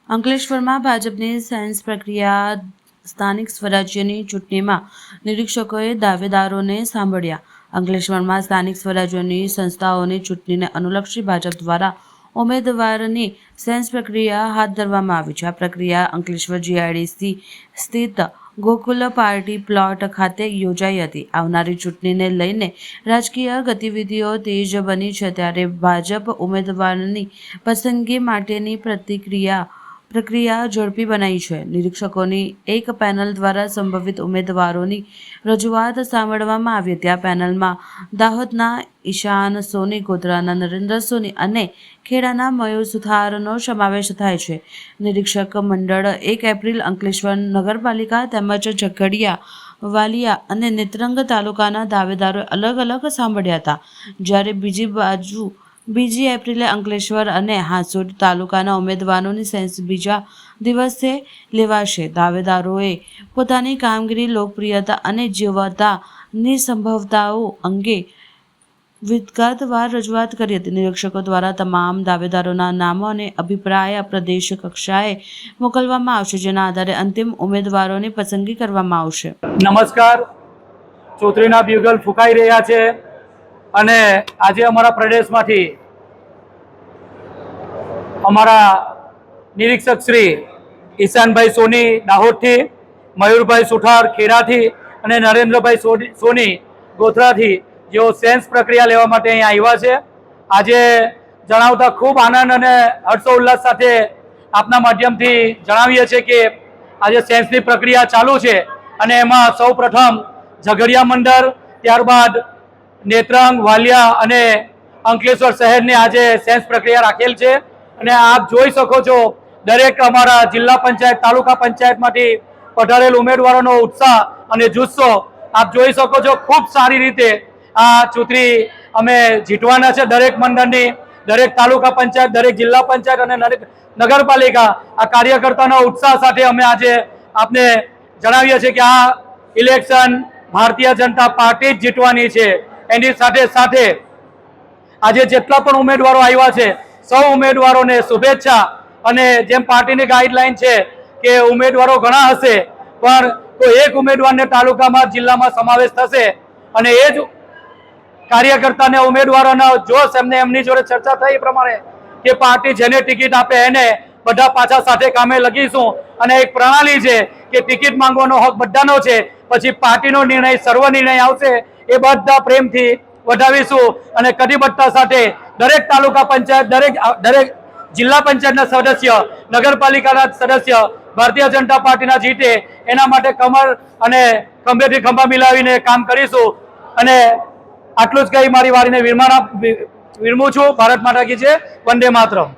અંકલેશ્વરમાં ભાજપની સાયન્સ પ્રક્રિયા સ્થાનિક સ્વરાજ્યની ચૂંટણીમાં નિરીક્ષકોએ દાવેદારોને સાંભળ્યા. અંકલેશ્વરમાં સ્થાનિક સ્વરાજ્યની સંસ્થાઓની ચૂંટણીને અનુલક્ષી ભાજપ દ્વારા ઉમેદવારની સાયન્સ પ્રક્રિયા હાથ ધરવામાં આવી છે. આ પ્રક્રિયા અંકલેશ્વર જીઆઈડીસી સ્થિત ગોકુલ પાર્ટી પ્લોટ ખાતે યોજાઈ હતી. આવનારી ચૂંટણીને લઈને રાજકીય ગતિવિધિઓ તેજ બની છે, ત્યારે ભાજપ ઉમેદવારની પસંદગી માટેની પ્રક્રિયા ઝડપી બનાવી છે. નિરીક્ષકોની એક પેનલ દ્વારા સંભવિત ઉમેદવારોની રજૂઆત સાંભળવામાં આવી હતી. આ પેનલમાં દાહોદના ઈશાન સોની, ગોધરાના નરેન્દ્ર સોની અને ખેડાના મયુર સુથારનો સમાવેશ થાય છે. નિરીક્ષક મંડળ 1 એપ્રિલ અંકલેશ્વર નગરપાલિકા તેમજ ઝઘડિયા, વાલિયા અને નેત્રંગ તાલુકાના દાવેદારોએ અલગ અલગ સાંભળ્યા હતા, જ્યારે બીજી એપ્રિલે અંકલેશ્વર અને હાંસોડ તાલુકાના ઉમેદવારોની સાયન્સ બીજા દિવસે લેવાશે. દાવેદારોએ પોતાની કામગીરી, લોકપ્રિયતા અને જીવતાની સંભાવનાઓ અંગે વિગતવાર રજૂઆત કરી હતી. નિરીક્ષકો દ્વારા તમામ દાવેદારોના નામો અને અભિપ્રાય પ્રદેશ કક્ષાએ મોકલવામાં આવશે, જેના આધારે અંતિમ ઉમેદવારોની પસંદગી કરવામાં આવશે. નમસ્કાર. ચૌધરીના બ્યુગલ ફૂંકાઈ રહ્યા છે અને આજે અમારા પ્રદેશમાંથી અમારા નિરીક્ષક શ્રી ઈશાનભાઈ સોની દાહોદથી, મયુરભાઈ સુથાર ખેડાથી અને નરેન્દ્રભાઈ સોની ગોધરાથી જેઓ સાયન્સ પ્રક્રિયા લેવા માટે અહીંયા આવ્યા છે. આજે જણાવતા ખૂબ આનંદ અને હર્ષોલ્લાસ સાથે આપના માધ્યમથી જણાવીએ છીએ કે આજે સાયન્સની પ્રક્રિયા ચાલુ છે અને એમાં સૌ પ્રથમ ઝઘડિયા મંડળ, ત્યારબાદ નેત્રંગ, વાલિયા અને અંકલેશ્વર શહેરની આજે સાયન્સ પ્રક્રિયા રાખેલ છે. અને આપ જોઈ શકો છો, દરેક અમારા જિલ્લા પંચાયત, તાલુકા પંચાયતમાંથી પધારેલ ઉમેદવારોનો ઉત્સાહ અને જુસ્સો આપ જોઈ શકો છો. ખૂબ સારી રીતે આ ચૂંટણી અમે જીતવાના છે. દરેક મંડળની, દરેક તાલુકા પંચાયત, દરેક જિલ્લા પંચાયત અને દરેક નગરપાલિકા આ કાર્યકર્તાના ઉત્સાહ સાથે અમે આજે આપને જણાવીએ છીએ કે આ ઇલેક્શન ભારતીય જનતા પાર્ટી જ જીતવાની છે. એની સાથે સાથે આજે જેટલા પણ ઉમેદવારો આવ્યા છે, સૌ ઉમેદવારોને શુભેચ્છા. અને જેમ પાર્ટીની ગાઈડલાઈન છે કે ઉમેદવારો ઘણા હશે પણ કોઈ એક ઉમેદવારને તાલુકામાં, જિલ્લામાં સમાવેશ થશે અને એ જ કાર્યકર્તાને, ઉમેદવારોના જોશ એમની જોડે ચર્ચા થઈ પ્રમાણે કે પાર્ટી જેને ટિકિટ આપે એને બધા પાછા સાથે કામે લગીશું. અને એક પ્રણાલી છે કે ટિકિટ માંગવાનો હક બધાનો છે, પછી પાર્ટીનો નિર્ણય, સર્વ નિર્ણય આવશે એ બધા પ્રેમથી વધાવીશું. અને કટિબદ્ધતા સાથે દરેક તાલુકા પંચાયત, દરેક જિલ્લા પંચાયતના સદસ્ય, નગરપાલિકાના સદસ્ય ભારતીય જનતા પાર્ટીના જીતે એના માટે કમર અને ખંભેથી ખંભા મિલાવીને કામ કરીશું. અને આટલું જ કહી મારી વારીને વિરમું છું. ભારત માતા કી જય. વંદે માતરમ.